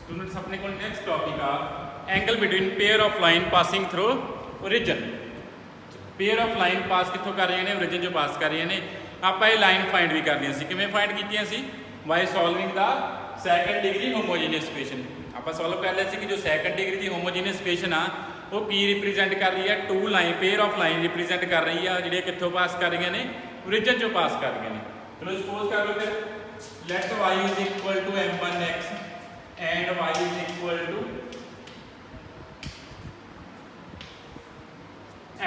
Students अपने को next topic आ angle between pair of line passing through origin. Pair of line pass कितों कर रहे हैं, ओरिजिन जो पास कर रहे हैं। आप ये लाइन फाइंड भी कर दी किमें फाइंड की by solving the second degree homogeneous equation. आप सॉल्व कर लिया कि जो सैकंड डिग्री की होमोजीनियस इक्वेशन आ वो की रिप्रेजेंट कर रही है, two line pair of line represent कर रही है जी कितों पास कर रही ने, ओरिजिन जो पास कर रही हैं। चलो सपोज कर लो फिर let y is equal to m1x and y is equal to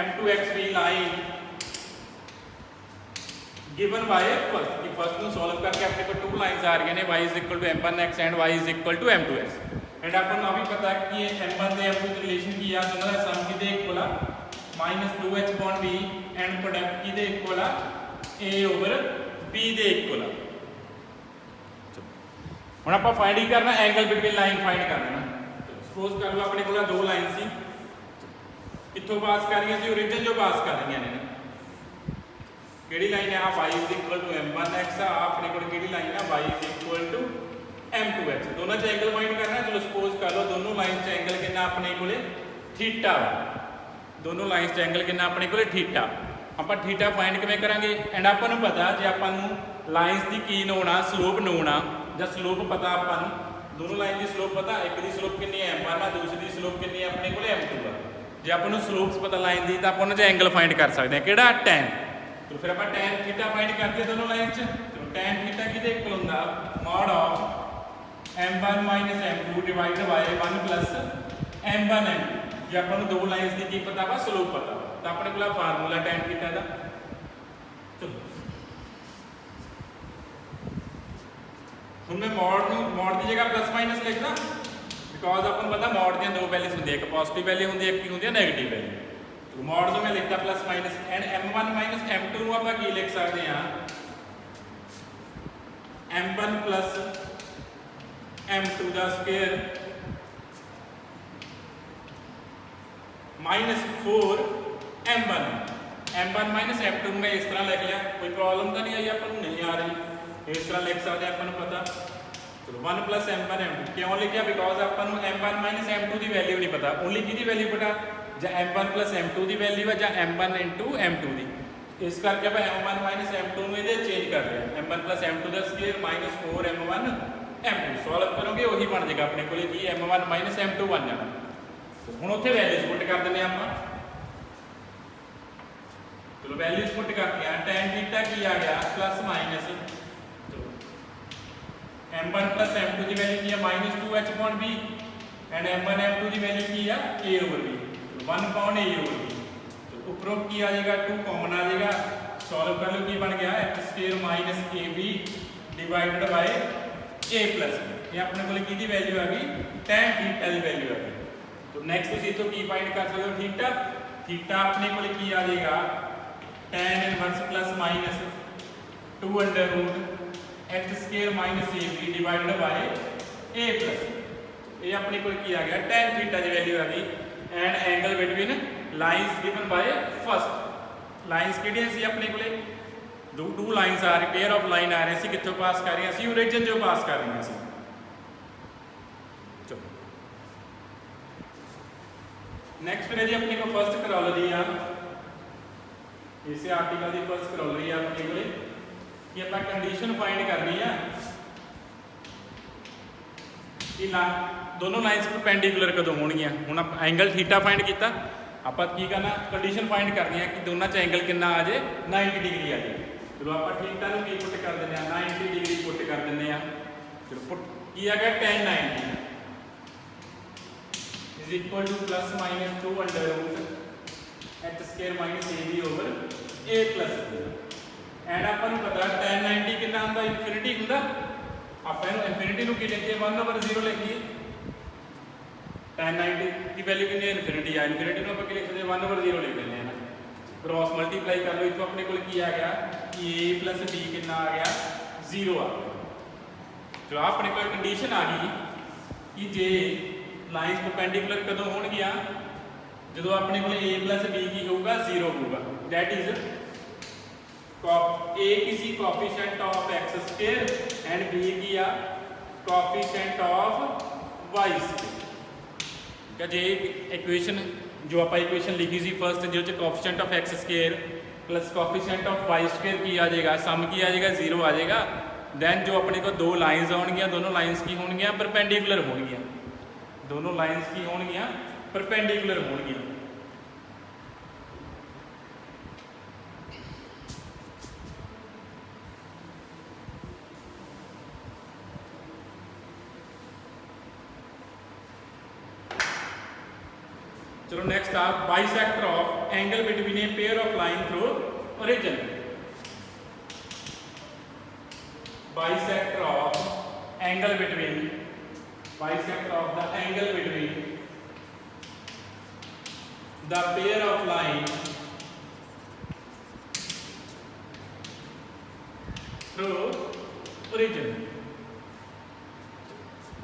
m2x भी line given by first कि फर्स्ट ਨੂੰ ਸੋਲਵ ਕਰਕੇ ਆਪਣੇ ਕੋਲ टू लाइंस आ रही ने y is equal to m1x and y is equal to m2x and अपन ਨੂੰ अभी पता कि m1 ਤੇ m2 ਦੀ ਰਿਲੇਸ਼ਨ ਕੀ ਆ, ਦੋਨਾਂ ਦਾ ਸਮ ਕਿਹਦੇ ਇਕੁਅਲ ਆ -2h/b एंड प्रोडक्ट किहदे इक्वल आ a/b ਦੇ ਇਕੁਅਲ ਆ। ਹੁਣ ਆਪਾਂ फाइंड ही करना एंगल बिटवीन लाइन फाइंड करना। सपोज कर लो अपने को दो लाइन सी कितों पास कर रही सी, ओरिजिन जो पास कर रही ने केड़ी लाइन है y is equal to m1x अपने को केड़ी लाइन है y is equal to m2x। दोनों च एंगल फाइंड करना। चलो सपोज कर लो दोनों लाइन च एंगल कितना अपने को थीटा, दोनों लाइन च एंगल कितना अपने को थीटा। आप थीटा फाइंड किवें करांगे एंड आपन पता जे आपन लाइन्स की की नोना स्लोप नोना ਜਾਂ स्लोप पता ਆਪਾਂ ਨੂੰ दोनों लाइन की स्लोप पता, एक की स्लोप कितनी है m1 है, दूसरी की स्लोप कितनी है अपने को m2 है। जे ਆਪਾਂ ਨੂੰ स्लोप्स पता लाइन की तो आप उन्हें एंगल फाइंड कर सकते हैं किहड़ा tan। तो फिर आप tan थीटा फाइंड करते दोनों लाइन च। तो tan थीटा किहदे इक्वल हुंदा mod of m1 minus m2 divide by 1 plus m1 m2। जे ਆਪਾਂ ਨੂੰ दो लाइन्स की की पता वा स्लोप पता तो अपने को फार्मूला tan थीटा का। ਹੁਣ मैं मॉड की जगह प्लस माइनस लिखना बिकॉज अपन पता मॉड दी दो वैल्यूज होंगी, एक पॉजिटिव वैल्यू होंगी एक की होंगी नैगेटिव वैल्यू। तो मॉड तो मैं लिखता plus minus and m1 minus m2 ਨੂੰ ਆਪਾਂ ਕੀ ਲਿਖ ਸਕਦੇ ਹਾਂ m1 प्लस m2 ਦਾ square minus 4 m1 minus m2 ਨੂੰ मैं इस तरह लिख लिया, कोई प्रॉब्लम तो नहीं आई अपन ਨੂੰ नहीं आ रही, इस तरह लिख सकते हैं अपन पता। चलो 1 प्लस m1 m2 क्यों लिखा because upon m1 minus m2 की वैल्यू नहीं पता, ओनली की वैल्यू पता ਜਾਂ m1 प्लस m2 की वैल्यू है ਜਾਂ m1 इंटू m2 की। इस करके आप m1 माइनस m2 में ये चेंज कर रहे हैं m1 प्लस m2 का square minus 4 m1 m2 solve करोगे वही बन जाएगा अपने को कि m1 माइनस m2 बन जाना। तो हम उत्थे वैल्यूज पुट कर देने आप। चलो वैल्यूज पुट करते हैं tan थीटा की आ गया plus minus m1 plus m2 की वैल्यू की है -2h/b एंड m1 m2 की वैल्यू की है a/b 1/a/b। तो ऊपरों की आ जाएगा 2 कॉमन आ जाएगा, सॉल्व कर लो की बन गया x² minus ab divided by a plus b। ये अपने को की वैल्यू आ गई tan थीटा की वैल्यू आ गई। तो नेक्स्ट तुम इतों की फाइंड कर सकते हो थीटा। थीटा अपने को की आ जाएगा tan inverse plus minus 2 under root x square minus ab divided by a plus. ये अपने को की आ गया tan थीटा की वैल्यू आ गई and angle between lines given by first lines किहड़ियां सी अपने को टू लाइंस आ रही पेयर ऑफ लाइन आ रही सी कित्थों पास कर रही सी, ओरिजिन जो पास कर रही सी। चलो नेक्स्ट फिर जी अपने को फर्स्ट करोलरी आ इस आर्टिकल की फर्स्ट करोलरी आ अपने को कि आप कंडीशन फाइंड करनी है कि दोनों लाइन्स परपेंडिकुलर कदों होणगियां। हुण आप एंगल थीटा फाइंड किया, आप की करना कंडीशन फाइंड करनी है कि दोनों च एंगल कितना आ जाए 90 डिग्री आ जाए। चलो आप थीटा नूं की पुट कर दें 90 डिग्री पुट कर दें। चलो पुट की आ गया tan 90 is equal to plus minus 2 under root x square minus ab/a plus and अपन पता tan 90 कितना आंदा इनफिनिटी हुंदा। आप इनफिनिटी को लिखिए 1/0 लिखिए। tan 90 की वैल्यू कितनी है इनफिनिटी है, इनफिनिटी को आप लिख सकते 1/0 लिख देते हैं। क्रॉस मल्टीप्लाई कर लो इतो अपने को की आ गया कि a प्लस b कितना आ गया 0 आ गया। चलो अपने को कंडीशन आ गई कि जे लाइन्स परपेंडिकुलर कदों होणगियां जो अपने को a प्लस b की होगा 0 होगा। दैट इज a किसी coefficient of x square and b की आ कोएफिशिएंट ऑफ वाई स्क्वेयर। ठीक है, जे इक्वेशन जो आप इक्वेशन लिखी सी फर्स्ट जो coefficient of X square plus coefficient of Y square की आ जाएगा, सम की आ जाएगा 0 आ जाएगा। दैन जो अपने को दो लाइन्स आउणगियां, दोनों लाइन्स की होणगियां परपेंडिकुलर होणगियां, दोनों लाइन्स की होणगियां परपेंडिकुलर होणगियां। चलो नेक्स्ट आप bisector of angle between a pair of line through origin. Bisector of angle between, bisector of the angle between the pair of line through origin.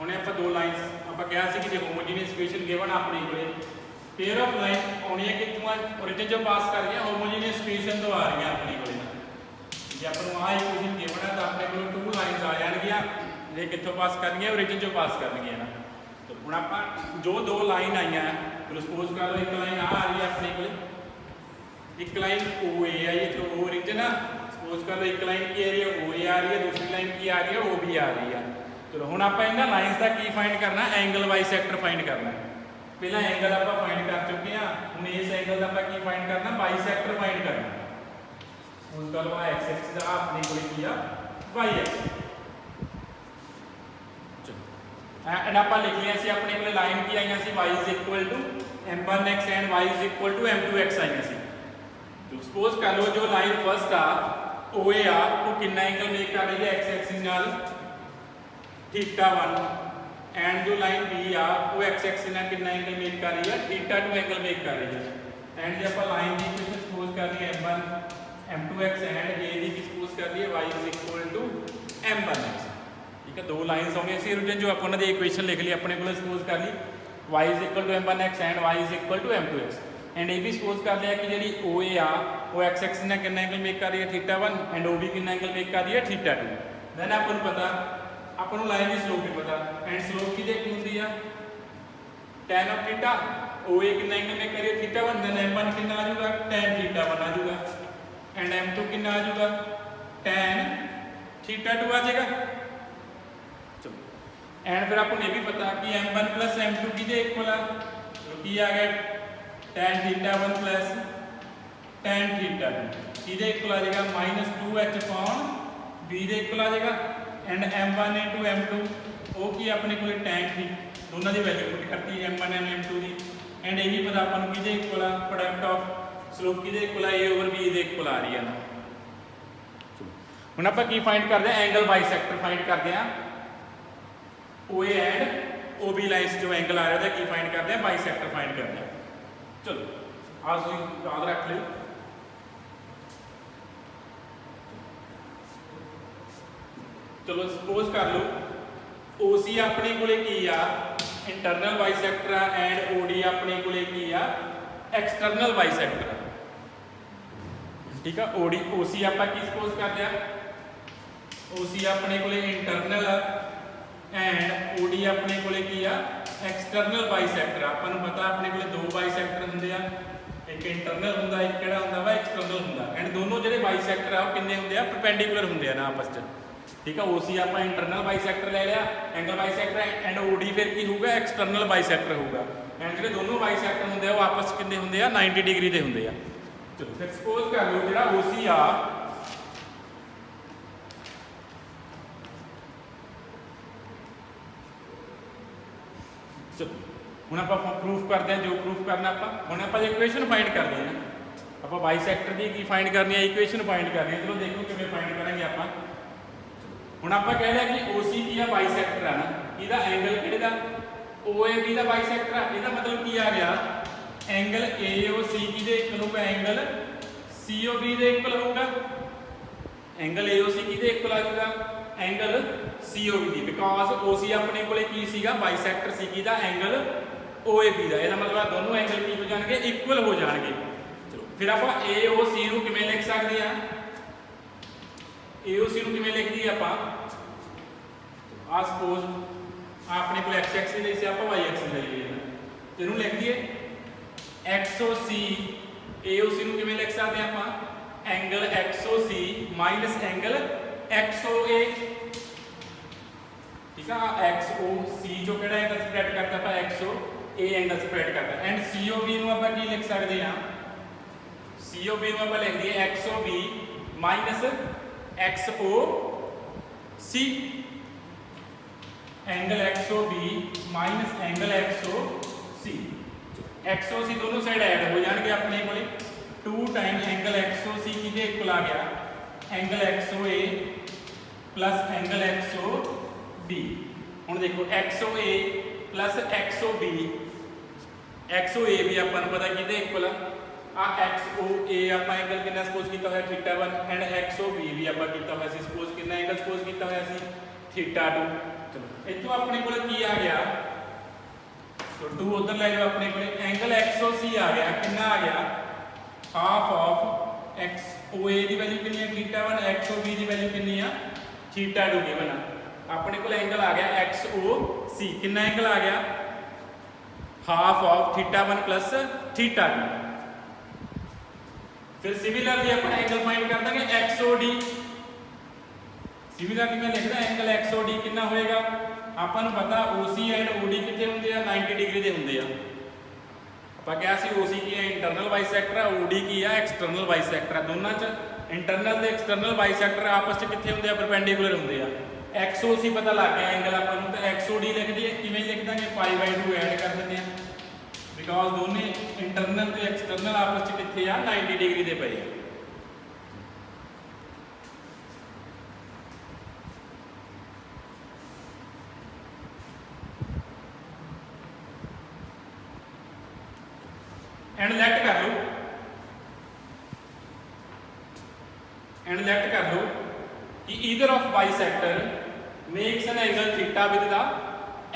हुणे आपां दो lines आपां कहा सी कि जे होमोजीनियस इक्वेशन गिवन अपने कोले पेयर ऑफ लाइन आनी है कि ओरिजिन जो पास कर रही होमोजीनियस इक्वेशन तो आ रही है अपने को। जे अपन आ इक्वेशन गिवन है तो अपने को टू लाइन्स आ जाएगियां, ये कितों पास करनी है ओरिजिन जो पास करनी है ना। तो हम आप जो दो लाइन आई हैं, सपोज कर लो एक लाइन आ रही है अपने को, एक लाइन ओ ए आई है तो ओ ओरिजिन है। सपोज कर लो एक लाइन की आ रही है ओ ए आ रही है, दूसरी लाइन की आ रही है ओ बी आ रही है। चलो हम आप इन्होंने लाइन्स का की फाइंड करना, एंगल बाइसेक्टर फाइंड करना। पहला एंगल आप फाइंड कर चुके हैं, हम इस एंगल का की फाइंड करना, बाइसेक्टर फाइंड करना। उस गल वा एक्स एक्सिस दा अपने कोल किया वाई एक्सिस। चलो एंड आप लिख लिया सी अपने कोल लाइन की आईयां सी y is equal to m1x and y is equal to m2x आईयां सी। तो सपोज कर लो जो लाइन फर्स्ट आ OA आ वो कितना एंगल मेक कर रही है x एक्सिस नाल θ1, एंड जो लाइन B आ वो x एक्सिस नाल कितना एंगल मेक कर रही है θ2 एंगल मेक कर रही है। एंड जब आप लाइन की इक्वेशन सपोज कर रही है m1 m2x and a the suppose कर रही है y is equal to m1x। ठीक है, दो लाइन्स होंगे सी ओरिजिन जो अपन ने इक्वेशन लिख ली अपने को सपोज कर ली y is equal to m1x and y is equal to m2x। And ये भी सपोज कर लिया कि जी OA आ वो x एक्सिस नाल कितना एंगल मेक कर रही है θ1 एंड OB कितना एंगल मेक कर रही है θ2। देन अपन पता अपन लाइन की स्लोप भी पता, एंड स्लोप की देख होंदी है tan ऑफ थीटा, OA कितना एंगल मेक कर रही है θ1, देन m1 कितना आ जाएगा tan θ1 आ जाएगा, एंड m2 कितना आ जाएगा tan θ2 आ जाएगा। चलो एंड फिर आपको ये भी पता कि m1 प्लस m2 की जे इक्वल है, तो की आ गया tan θ1 प्लस tan θ2 की जे इक्वल आ जाएगा -2h अपॉन b जे इक्वल आ जाएगा, एंड m1 into m2 वो की अपने को tan थी दोनों की वैल्यू पुट करती है m1 एंड m2 की, एंड यही पता अपन की जे इक्वल आ प्रोडक्ट ऑफ स्लोप की जे इक्वल आ a ओवर b जे इक्वल आ रही है ना। हुण आपां की फाइंड करते हैं एंगल बाइसेक्टर फाइंड करते हैं OA एंड OB लाइन्स जो एंगल आ रहा है की फाइंड करते हैं बाइसेक्टर फाइंड करते हैं। चलो आज याद रख लो। चलो सपोज कर लो OC अपने कोले की आ इंटरनल बाइसेक्टर एंड OD अपने कोले की आ एक्सटर्नल बाइसेक्टर। ठीक है, OC आप की सपोज कर लिया OC अपने कोले इंटरनल एंड OD अपने कोले की आ एक्सटर्नल बाइसेक्टर। अपन पता अपने कोले दो बाइसेक्टर होंगे आ, एक इंटरनल होंदा एक केड़ा होंदा वा एक्सटर्नल होंदा, एंड दोनों ਜਿਹੜੇ बाइसेक्टर आ किन्ने होंदे आ परपेंडिकुलर होंदे आ ना आपस में। ठीक है, OC आप इंटरनल बाइसेक्टर ले लिया एंगल बाइसेक्टर, एंड OD फिर की होगा एक्सटर्नल बाइसेक्टर होगा, एंड जो दोनों बाइसेक्टर होंगे वो आपस में कितने होंगे 90 डिग्री के होंगे। चलो फिर सपोज कर लो जो OC आ चलो ਹੁਣ ਆਪਾਂ ਪ੍ਰੂਫ ਕਰਦੇ ਹਾਂ ਜੋ ਪ੍ਰੂਫ ਕਰਨਾ ਆਪਾਂ ਹੁਣ ਆਪਾਂ ਇਕੁਏਸ਼ਨ ਫਾਈਂਡ ਕਰਨੀ ਹੈ ਨਾ, ਆਪਾਂ ਬਾਈਸੈਕਟਰ ਦੀ ਕੀ ਫਾਈਂਡ ਕਰਨੀ ਹੈ ਇਕੁਏਸ਼ਨ ਫਾਈਂਡ ਕਰਨੀ ਹੈ। ਚਲੋ ਦੇਖੋ ਕਿਵੇਂ ਫਾਈਂਡ ਕਰਾਂਗੇ ਆਪਾਂ। ਹੁਣ ਆਪਾਂ ਕਹਿ ਲਿਆ ਕਿ OC ਕੀ ਆ ਬਾਈਸੈਕਟਰ ਆ ਨਾ, ਇਹਦਾ ਐਂਗਲ ਕਿਹੜੇ ਦਾ OAB ਦਾ ਬਾਈਸੈਕਟਰ ਆ, ਇਹਦਾ ਮਤਲਬ ਕੀ ਆ ਗਿਆ ਐਂਗਲ AOC ਕੀ ਦੇ ਇਕੁਅਲ ਹੋਊਗਾ ਐਂਗਲ COB ਦੇ ਇਕੁਅਲ ਹੋਊਗਾ, ਐਂਗਲ AOC ਕੀ ਦੇ ਇਕੁਅਲ ਆ ਜਾਊਗਾ angle COB the, because OC ਆਪਣੇ ਕੋਲੇ ਕੀ ਸੀਗਾ ਬਾਈਸੈਕਟਰ ਸੀ ਕਿਹਦਾ ਐਂਗਲ OAB ਦਾ, ਇਹਦਾ ਮਤਲਬ ਆ ਦੋਨੋਂ ਐਂਗਲ ਕੀ ਹੋ ਜਾਣਗੇ ਇਕੁਅਲ ਹੋ ਜਾਣਗੇ। ਚਲੋ ਫਿਰ ਆਪਾਂ AOC ਨੂੰ ਕਿਵੇਂ ਲਿਖ ਸਕਦੇ ਆ, AOC ਨੂੰ ਕਿਵੇਂ ਲਿਖ ਦਈਏ ਆਪਾਂ ਆ ਸਪੋਜ਼ अपने को एक्स एक्सिस ਲਈ ਸੀ ਆਪਾਂ ਵਾਈ ਐਕਸਿਸ ਲਈ ਹੈ ਨਾ ਇਹਨੂੰ ਲਿਖ ਦਈਏ XOC AOC ਨੂੰ ਕਿਵੇਂ ਲਿਖ ਸਕਦੇ ਆਪਾਂ angle XOC minus angle XOA ठीक है XOC जो ਕਿਹੜਾ ਐਂਗਲ ਸਪਰੈਡ ਕਰਦਾ ਆਪਾਂ XOA ਐਂਗਲ ਸਪਰੈਡ ਕਰਦਾ ਐਂਡ COB ਨੂੰ ਆਪਾਂ ਕੀ ਲਿਖ ਸਕਦੇ ਹਾਂ COB ਨੂੰ ਆਪਾਂ ਲਿਖ ਦਈਏ XOB minus XOC angle XOB minus angle XOC XOC दोनों साइड ऐड हो जाएंगे अपने को 2 टाइम एंगल XOC किदे इक्वल आ गया angle XOA plus angle XOB हुण देखो XOA प्लस XOB XOA भी अपन पता किदे इक्वल आ XOA ਆਪਾਂ एंगल कितना सपोज किया होया θ1 एंड XOB भी ਆਪਾਂ ਕੀਤਾ ਹੋਇਆ ਸੀ सपोज कितना एंगल सपोज ਕੀਤਾ होया ਸੀ θ2 इतों अपने को की आ गया तो 2 उधर ले जाओ अपने को एंगल XOC आ गया कितना आ गया हाफ ऑफ XOA की वैल्यू कितनी है θ1 XOB की वैल्यू कितनी है θ2 गिवन अपने को एंगल आ गया XOC कितना एंगल आ गया हाफ ऑफ θ1 प्लस θ2 फिर सिमिलरली अपन एंगल फाइंड कर देंगे XOD सिमिलरली मैं लिखदा एंगल XOD कितना होएगा ਆਪਾਂ ਨੂੰ ਪਤਾ OC ਐਂਡ OD ਕਿੱਥੇ ਹੁੰਦੇ ਆ 90 ਡਿਗਰੀ ਦੇ ਹੁੰਦੇ ਆ ਆਪਾਂ ਕਿਹਾ ਸੀ OC ਕੀ ਹੈ ਇੰਟਰਨਲ ਬਾਈਸੈਕਟਰ ਆ OD ਕੀ ਆ ਐਕਸਟਰਨਲ ਬਾਈਸੈਕਟਰ ਆ ਦੋਨਾਂ 'ਚ ਇੰਟਰਨਲ ਤੇ ਐਕਸਟਰਨਲ ਬਾਈਸੈਕਟਰ ਆਪਸ 'ਚ ਕਿੱਥੇ ਹੁੰਦੇ ਆ ਪਰਪੈਂਡੀਕੂਲਰ ਹੁੰਦੇ ਆ XOC ਪਤਾ ਲੱਗ ਗਿਆ ਐਂਗਲ ਆਪਾਂ ਨੂੰ ਤਾਂ XOD ਲਿਖ ਦਈਏ ਕਿਵੇਂ ਲਿਖ ਦਾਂਗੇ π/2 ਐਡ ਕਰ ਦਿੰਦੇ ਆ ਬਿਕਾਜ਼ ਦੋਨੇ ਇੰਟਰਨਲ ਤੇ ਐਕਸਟਰਨਲ ਆਪਸ 'ਚ ਕਿੱਥੇ ਆ 90 ਡਿਗਰੀ ਦੇ ਪਏ ਆ एंड लेट कर लो कि either of bisector makes an angle theta with the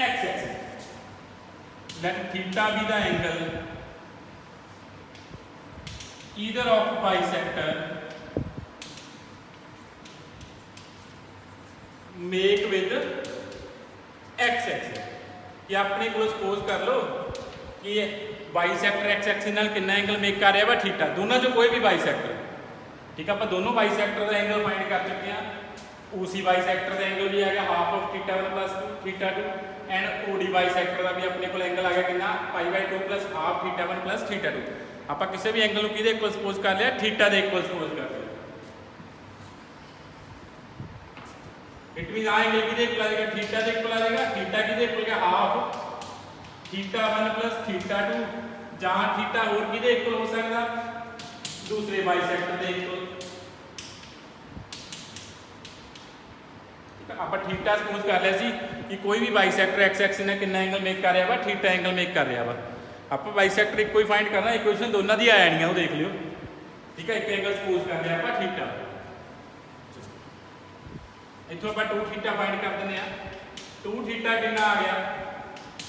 x axis let theta be the angle either of bisector make with x axis कि अपने को सपोज कर लो कि बाइसेक्टर एक्स एक्सिस नाल कितना एंगल मेक कर रहा वा थीटा दोनों जो कोई भी बाइसेक्टर ठीक है आप दोनों बाइसेक्टर का एंगल फाइंड कर चुके हैं OC बाइसेक्टर का एंगल भी आ गया half of θ1 plus θ2 and OD bisector का भी अपने को एंगल आ गया कितना π/2 प्लस हाफ θ1 प्लस θ2 आप किसी भी एंगल को किदे इक्वल सपोज कर लिया थीटा दे इक्वल सपोज कर लिया इट मीन आ एंगल किदे इक्वल आ जाएगा थीटा दे इक्वल आ जाएगा थीटा किदे इक्वल का हाफ θ1 प्लस θ2 जहां थीटा और किदे इक्वल हो सकता दूसरे बाइसेक्टर दे इक्वल आप थीटा सपोज कर लिया सी कि कोई भी बाइसेक्टर एक्स एक्सिस ने कितना एंगल मेक कर रहा वा थीटा एंगल मेक कर रहा वा आप बाइसेक्टर एक कोई फाइंड करना इक्वेशन दोनों दी आ जानी वो देख लियो ठीक है एक एंगल सपोज कर रहे आप थीटा इथों आप 2 थीटा फाइंड कर देने 2 थीटा कितना आ गया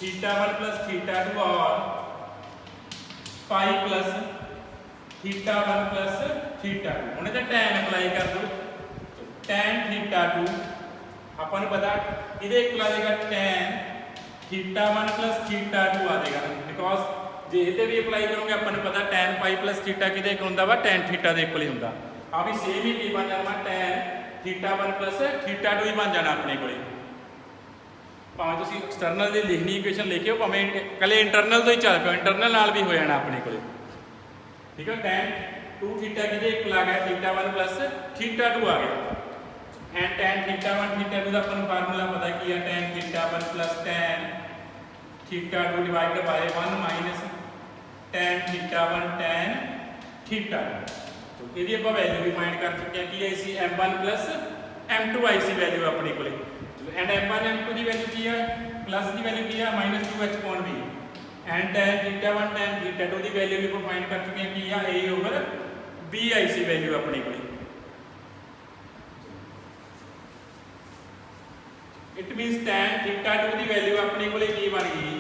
θ1 प्लस θ2 और पाई प्लस θ1 प्लस θ2 उन्हें तो tan अप्लाई कर दो tan θ2 अपन पता इधर इक्वल आ जाएगा tan θ1 प्लस θ2 आ जाएगा बिकॉज जे इधर भी अप्लाई करोगे अपन पता tan पाई प्लस θ किदे इक्वल होंदा वा tan θ दे इक्वल ही होंदा आ भी सेम ही की बन जाना tan θ1 प्लस θ2 ही बन जाना अपने को भावें तुम एक्सटर्नल की लिखनी इक्वेशन लिखियो भावें कल इंटरनल तो ही चल पाओ इंटरनल नाल भी हो जाना अपने को ठीक है tan 2 θ किदे इक्वल आ गया θ1 प्लस θ2 आ गया एंड tan θ1 θ2 का अपन फार्मूला पता की है tan θ1 plus tan θ2 divided by 1 minus tan θ1 tan θ2 तो ਇਹਦੀ ਆਪਾਂ ਵੈਲਿਊ ਵੀ ਫਾਈਂਡ ਕਰ ਚੁੱਕੇ ਹਾਂ ਕੀ ਆਈ ਸੀ m1 प्लस m2 आई सी वैल्यू अपने को एंड m1 m2 की वैल्यू की है प्लस की वैल्यू की है minus 2h upon b and tan θ1 tan θ2 की वैल्यू भी को फाइंड कर चुके हैं कि यह a ओवर b आई सी वैल्यू अपने को इट मींस tan θ2 की वैल्यू अपने को की बन गई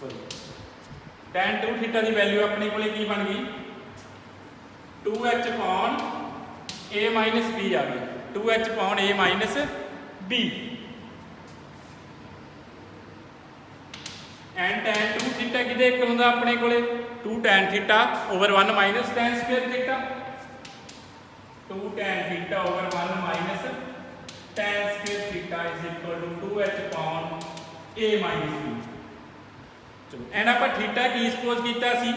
सॉरी tan 2 θ की वैल्यू अपने को की बन गई 2h upon a minus b आ गई 2h upon a minus b and tan 2 theta किहदे इक्वल हुंदा अपने कोले 2 tan theta over 1 minus tan square theta 2 tan theta over 1 minus tan square theta is equal to 2h upon a minus b। चलो and आप theta की suppose कीता सी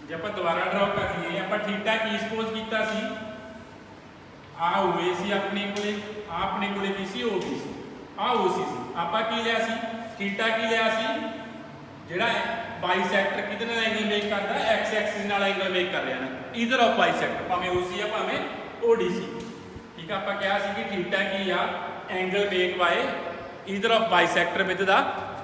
जे आप दोबारा ड्रॉ कर लईए आप थीटा की सपोज कीता सी आ होए सी अपने कोले आ अपने कोले की सी ओ बी सी आ ओ सी आपा की लिया सी थीटा की लिया सी ਜਿਹੜਾ ਬਾਈਸੈਕਟਰ ਕਿਹਦੇ ਨਾਲ ਐਂਗਲ ਮੇਕ ਕਰਦਾ ਐਕਸ ਐਕਸਿਸ ਨਾਲ ਐਂਗਲ ਮੇਕ ਕਰ ਰਿਹਾ ਨਾ ਈਦਰ ਆਫ ਬਾਈਸੈਕਟਰ ਭਾਵੇਂ OC ਆ ਭਾਵੇਂ ODC ਠੀਕ ਆ ਆਪਾਂ ਕਿਹਾ ਸੀ ਕਿ ਥੀਟਾ ਕੀ ਆ angle make by either of bisector with the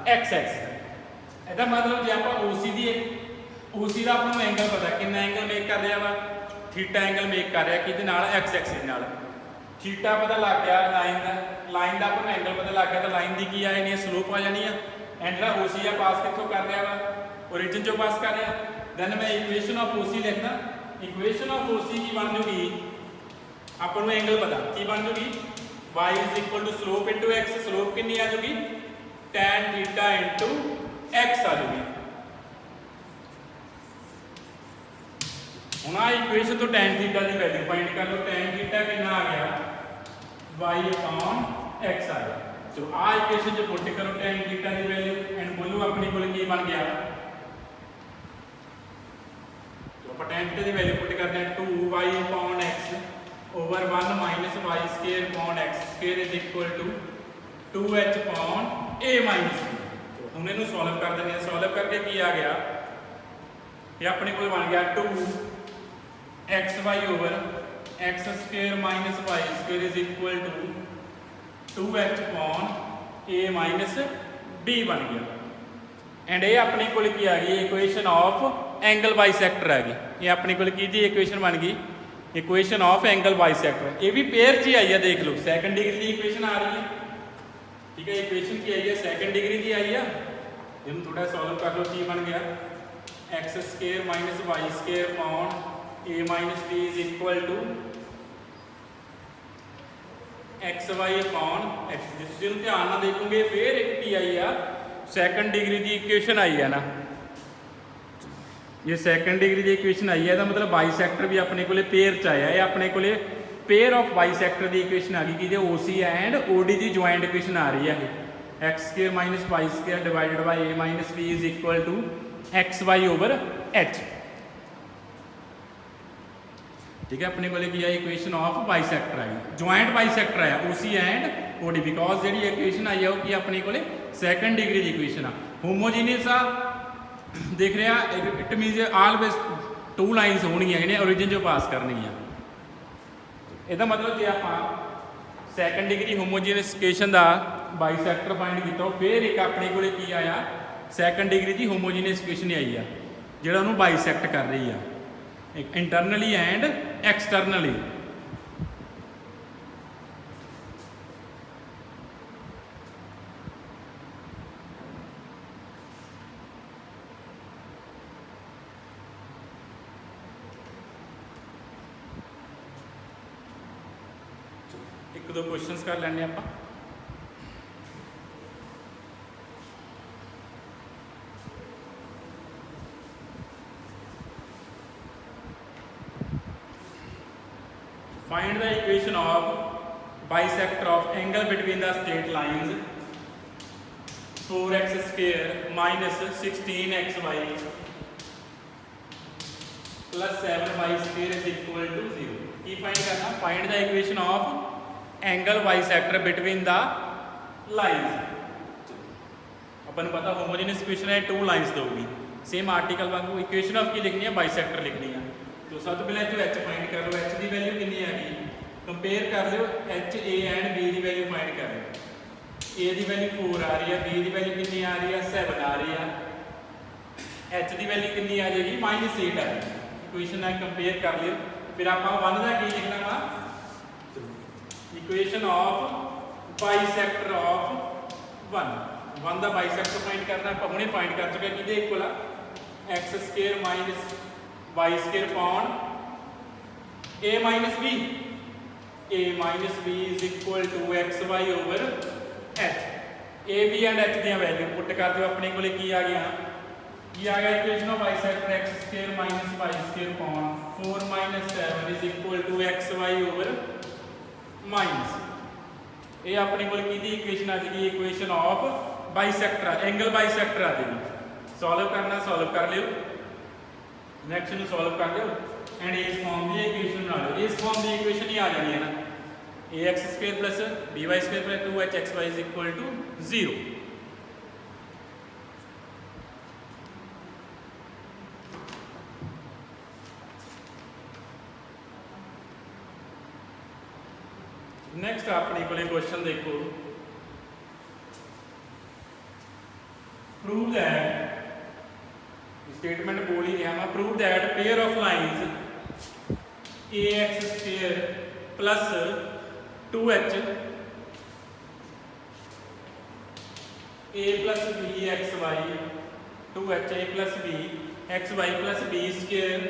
x axis. ਇਹਦਾ ਮਤਲਬ ਜੇ ਆਪਾਂ OC ਦਾ ਆਪਾਂ ਨੂੰ ਐਂਗਲ ਪਤਾ ਕਿੰਨਾ ਐਂਗਲ ਮੇਕ ਕਰ ਰਿਹਾ ਵਾ ਥੀਟਾ ਐਂਗਲ ਮੇਕ ਕਰ ਰਿਹਾ ਕਿਹਦੇ ਨਾਲ ਐਕਸ ਐਕਸਿਸ ਨਾਲ। ਥੀਟਾ ਪਤਾ ਲੱਗ ਗਿਆ ਲਾਈਨ ਦਾ ਆਪਾਂ ਨੂੰ ਐਂਗਲ ਪਤਾ ਲੱਗ ਗਿਆ ਤਾਂ ਲਾਈਨ ਦੀ ਕੀ ਆ ਜਾਣੀ ਹੈ ਸਲੋਪ ਆ ਜਾਣੀ ਆ एंड जो OC आ पास कितों कर रहा वा ओरिजिन जो पास कर रहा दैन मैं इक्वेशन ऑफ OC लिखना इक्वेशन ऑफ OC की बन जूगी अपन में एंगल पता की बन जूगी y is equal to slope into x slope कितनी आ जूगी tan थीटा इनटू x आ जूगी। हुण आ इक्वेशन तो tan थीटा की वैल्यू फाइंड कर लो tan थीटा कितना आ गया y अपॉन x आ गया। तो आ इक्वेशन जो पुट करो tan थीटा की वैल्यू एंड बोलो अपने को की बन गया तो अपन tan थीटा की वैल्यू पुट करते हैं 2y upon x over 1 minus y square upon x square is equal to 2h upon a minus b। तो हमने इन्हें सॉल्व कर देने सॉल्व करके की आ गया ये अपने को बन गया 2xy over x square minus y square is equal to 2h upon a minus b बन गया एंड ये अपने को की आ गई इक्वेशन ऑफ एंगल बाइसैक्टर आ गई ये अपने को की जी इक्वेशन बन गई इक्वेशन ऑफ एंगल बाइसैक्टर। ये भी पेयर च ही आई है देख लो सैकंड डिग्री की इक्वेशन आ रही है ठीक है इक्वेशन की आई है सैकंड डिग्री की आई है जिन्होंने थोड़ा सॉल्व कर लो की बन गया x square minus y square upon a minus b is equal to x y upon x जिस ध्यान ना देखोगे फिर एक की आई आ सैकंड डिग्री की इक्वेशन आई है ना ये सैकंड डिग्री की इक्वेशन आई है तो मतलब बाइसैक्टर भी अपने को पेयर च आया है अपने को पेयर ऑफ बाइसैक्टर की इक्वेशन आ गई कि OC एंड OD की ज्वाइंट इक्वेशन आ रही है x square minus y square divided by a minus b is equal to x y over h ठीक है अपने को की आई इक्वेशन ऑफ बाइसैक्टर आई ज्वाइंट बाइसैक्टर आया OC एंड OD बिकॉज जी इक्वेशन आई है वो कि अपने को सैकंड डिग्री की इक्वेशन आ होमोजीनियस आ देख रहे हैं इट मीनस ऑलवेज 2 लाइन्स होनिया जिन्हें ओरिजिन जो पास करनी है ਇਹਦਾ मतलब जे आप सैकंड डिग्री होमोजीनियस इक्वेशन का बाइसैक्टर फाइंड किया फिर एक अपने को की आया सैकंड डिग्री की होमोजीनियस इक्वेशन आई है जो उन्होंने बाइसैक्ट कर रही है एक इंटरनली एंड एक्सटर्नली। एक दो क्वेश्चंस कर लेने आप find the equation of bisector of angle between the straight lines 4x square minus 16xy plus 7y square is equal to 0 की फाइंड करना find the equation of angle bisector between the lines अपन पता homogeneous equation है 2 lines दोगी same article वांगू equation of की लिखनी है bisector लिखनी है तो सब तो पहले एच फाइंड कर लो एच की वैल्यू कितनी है कंपेयर कर लो एच ए एंड बी की वैल्यू फाइंड कर लो ए की वैल्यू 4 आ रही है बी की वैल्यू कितनी आ रही है 7 आ रही है एच की वैल्यू कितनी आ जाएगी -8 आ जाएगी इक्वेशन है कंपेयर कर लियो फिर आप 1 का की लिखना वा इक्वेशन ऑफ बाइसेक्टर ऑफ 1 का बाइसेक्टर फाइंड करना आप हमने फाइंड कर चुके कि equal x square minus y square upon a minus b is equal to x y over h A B and H दी वैल्यू पुट कर दो अपने को की आ गया equation of bisector x square minus y square upon 4 minus 7 is equal to x y over minus ये अपने को इक्वेशन आ जाएगी equation of bisector angle bisector आ जाएगी सॉल्व करना सॉल्व कर लियो नेक्स्ट ਨੂੰ सॉल्व कर लियो एंड इस फॉर्म की इक्वेशन बना लो इस फॉर्म की इक्वेशन ही आ जानी है ना ax square plus by square plus 2hxy is equal to 0 next अपने को क्वेश्चन देखो प्रूव दैट स्टेटमेंट बोल ही रहा मैं prove that pair of lines ax square plus 2h a plus b x y 2h a plus b x y plus b square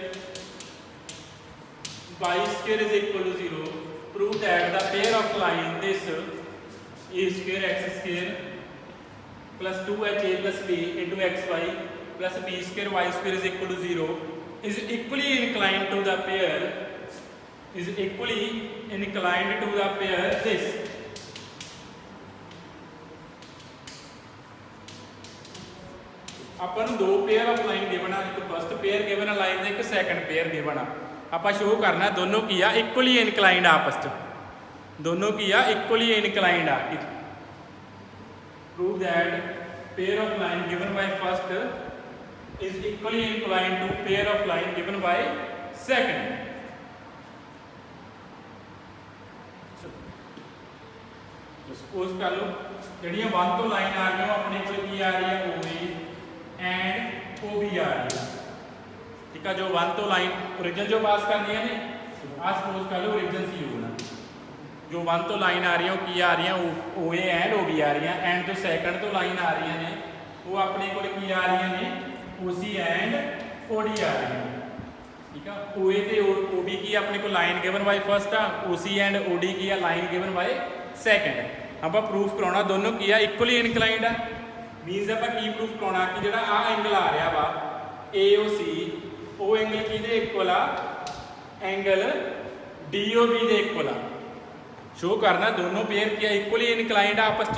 y square is equal to 0 prove that the pair of line this a square x square plus 2h a plus b into xy plus b square y square is equal to 0 is equally inclined to the pair this अपन दो pair of line given एक first pair given है line एक second pair given है आप show करना दोनों की equally इनकलाइंड आपस दोनों की इक्वली इनकलाइंड आ prove that pair of line given by first is equally inclined to pair of line given by second suppose कर लो जड़ियां वन तो लाइन आ रही अपने को की आ रही है OA एंड OB आ रही है ठीक है जो वन तो लाइन ओरिजिनल जो पास करनी है आज सपोज कर लो ओरिजिनल सी होना जो वन तो लाइन आ रही है की आ रही है OA एंड OB आ रही है एंड जो सैकंड तो लाइन आ रही है वो अपने को की आ रही है OC एंड OD आ रही है ठीक है OA ते OB की अपने को लाइन गिवन बाय फर्स्ट आ OC एंड OD की लाइन गिवन बाय सैकंड आप प्रूफ कराना दोनों की इक्वली इनकलाइंड है मीनस आप की प्रूफ कराना कि जो एंगल आ रहा वा AOC वो एंगल कि इक्वल आ एंगल DOB के इक्वल आ शो करना दोनों पेयर की इक्वली इनकलाइंड आपस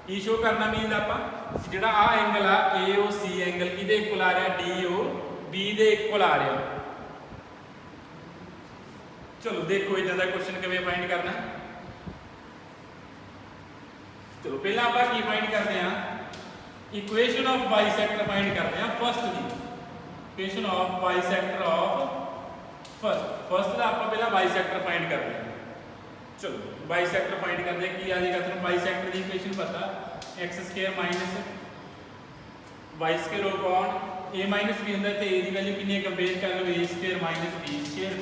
की शो करना मीनस आप जो एंगल आ AOC एंगल कि इक्वल आ रहा DOB के इक्वल आ रहा चलो देखो इदा का क्वेश्चन किवें फाइंड करना चलो पहला आप की फाइंड करते हैं इक्वेशन ऑफ बाइसेक्टर फाइंड करते हैं फर्स्ट की equation of bisector of first का आप पहला बाइसेक्टर फाइंड करते हैं चलो बाइसेक्टर फाइंड करते हैं कि आ जाएगा तुम बाइसेक्टर की इक्वेशन पता x square minus y square upon a minus b ਹੁੰਦਾ ਤੇ a ਦੀ ਵੈਲਿਊ ਕਿੰਨੀ ਹੈ ਕੰਪੇਅਰ ਕਰ ਲਓ a square minus b square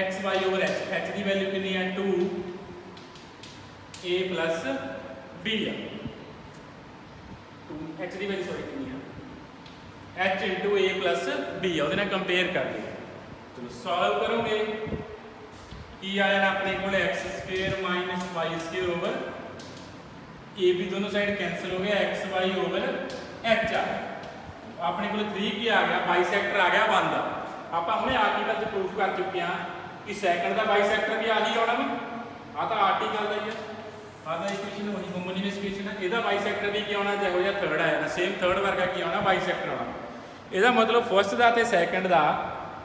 x y over h h the value ਕਿੰਨੀ ਹੈ 2 a plus b है 2 h ਦੀ ਵੈਲਿਊ ਸੌਰੀ ਕਿੰਨੀ ਹੈ h into a plus b है ਉਹਦੇ ਨਾਲ ਕੰਪੇਅਰ ਕਰ ਲਿਓ ਚਲੋ ਸੋਲਵ ਕਰੋਗੇ ਕੀ ਆ ਜਾਣਾ ਆਪਣੇ ਕੋਲ x square minus y square over a b दोनों साइड कैंसिल हो गया x y ओवर h आ अपने को 3 की आ गया बाइसेक्टर आ गया 1 का आप हमने आर्टिकल से प्रूफ कर चुके हैं कि सैकंड का बाइसेक्टर भी आ ही आना वा आ तो आर्टिकल का ही है आधा इक्वेशन वही होमोजेनियस इक्वेशन है ਇਹਦਾ बाइसेक्टर भी की आना जो या थर्ड आया ना सेम थर्ड वर्गा की आना बाइसेक्टर आना ਇਹਦਾ मतलब फर्स्ट का ते सैकंड का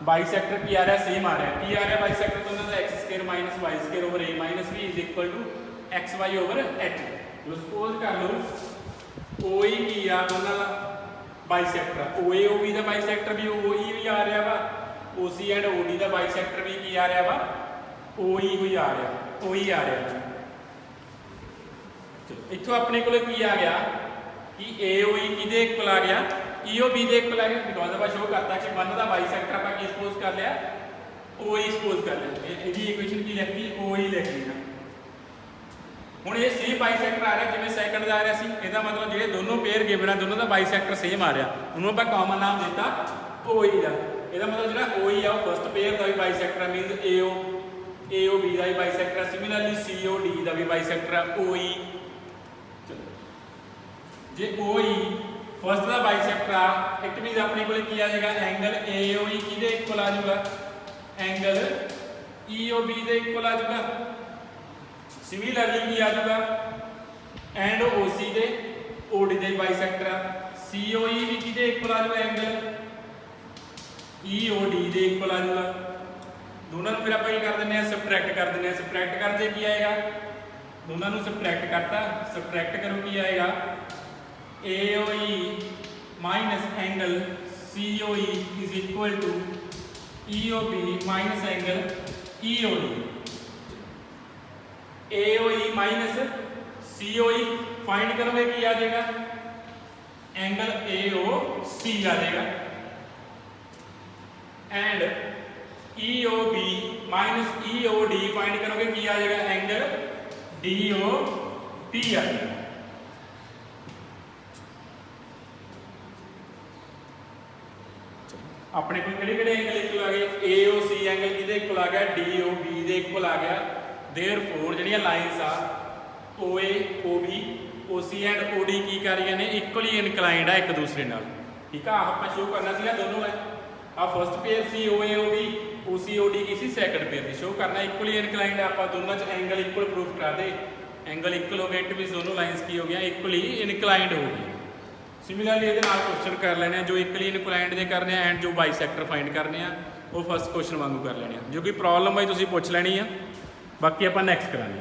बाइसेक्टर की आ रहा सेम आ रहा की आ रहा बाइसेक्टर दोनों का x square minus y square over a minus b is equal to xy over h जो सपोज कर लो OE की आ दोनों का बाइसेक्टर OA OB का बाइसेक्टर भी OE भी आ रहा वा OC एंड OD का बाइसेक्टर भी की आ रहा वा OE भी आ रहा OE आ रहा इत्थों अपने को की आ गया कि AOE किदे इक्वल आ गया EOB दे इक्वल आ गया बिकॉज आप शो करता कि वन का बाइसेक्टर आप की सपोज कर लिया OE सपोज कर लिया इसकी इक्वेशन की लिखी OE लिख ली ਹੁਣ ਇਹ ਸੇਮ ਬਾਈਸੈਕਟਰ ਆ ਰਿਹਾ ਜਿਵੇਂ ਸੈਕੰਡ ਦਾ ਆ ਰਿਹਾ ਸੀ ਇਹਦਾ ਮਤਲਬ ਜਿਹੜੇ ਦੋਨੋਂ ਪੇਅਰ ਗਿਵਨ ਆ ਦੋਨੋਂ ਦਾ ਬਾਈਸੈਕਟਰ ਸੇਮ ਆ ਰਿਹਾ ਉਹਨੂੰ ਆਪਾਂ ਕਾਮਨ ਨਾਮ ਦਿੱਤਾ OE ਦਾ ਇਹਦਾ ਮਤਲਬ ਜਿਹੜਾ OE ਆ ਉਹ ਫਸਟ ਪੇਅਰ ਦਾ ਵੀ ਬਾਈਸੈਕਟਰ ਮੀਨਸ AOB ਦਾ ਵੀ ਬਾਈਸੈਕਟਰ ਸਿਮਿਲਰਲੀ COD ਦਾ ਵੀ ਬਾਈਸੈਕਟਰ OE ਜੇ OE ਫਸਟ ਦਾ ਬਾਈਸੈਕਟਰ ਆ, ਇਟ ਮੀਨਸ ਆਪਣੇ ਕੋਲੇ ਕੀ ਆ ਜਾਏਗਾ, ਐਂਗਲ AOE ਕਿਹਦੇ ਇਕੁਅਲ ਆ ਜਾਊਗਾ, ਐਂਗਲ EOB ਦੇ ਇਕੁਅਲ ਆ ਜਾਊਗਾ। ਸਿਮਿਲਰਲੀ ਕੀ ਆ ਜਾਊਗਾ, ਐਂਡ OC ਦੇ OD ਦੇ ਬਾਈਸੈਕਟਰ ਆ, COE ਵੀ ਕਿਹਦੇ ਇਕੁਅਲ ਆ ਜਾਊਗਾ, ਐਂਗਲ EOD ਦੇ ਇਕੁਅਲ ਆ ਜਾਊਗਾ। ਦੋਨਾਂ ਨੂੰ ਫਿਰ ਆਪਾਂ ਕੀ ਕਰ ਦਿੰਦੇ ਆ, ਸਬਟਰੈਕਟ ਕਰ ਦਿੰਦੇ ਆ। ਸਬਟਰੈਕਟ ਕਰਦੇ ਕੀ ਆਏਗਾ, ਦੋਨਾਂ ਨੂੰ ਸਬਟਰੈਕਟ ਕਰਤਾ, ਸਬਟਰੈਕਟ ਕਰੋ ਕੀ ਆਏਗਾ, AOE minus angle COE is equal to EOB minus angle EOD। AOE minus COE find करोगे कि आ जाएगा, एंगल AOC आ जाएगा। And EOB minus EOD find करोगे कि आ जाएगा, एंगल DOP आ जाएगा। अपने को किहड़े एंगल इक्वल आ गए, AOC एंगल किहदे इक्वल आ गया, DOB दे इक्वल आ गया। देयरफॉर ਜਿਹੜੀਆਂ ਲਾਈਨਸ ਆ OA OB OC and OD की कर रही ने, इक्वली इनकलाइंड है एक दूसरे नाल। ठीक है, आप शो करना सीगा दोनों है, आ फर्स्ट पेयर सी OA OB, OC OD की सी सैकंड पेयर की शो करना इक्वली इनकलाइंड है। आप दोनों च एंगल इक्वल प्रूफ करा दे, एंगल इक्वल हो गया, इट मीनस दोनों लाइन्स की हो गया इक्वली इनकलाइंड हो गई। सिमिलरली ये क्वेश्चन कर लेने जो इक्वली इनकलाइंड के करने एंड जो बाईसैक्टर फाइंड करने वो फर्स्ट क्वेश्चन वांगू कर लेने, जो कि प्रॉब्लम है तुसीं पुछ लैनी है, बाकी आप नैक्सट करांगे।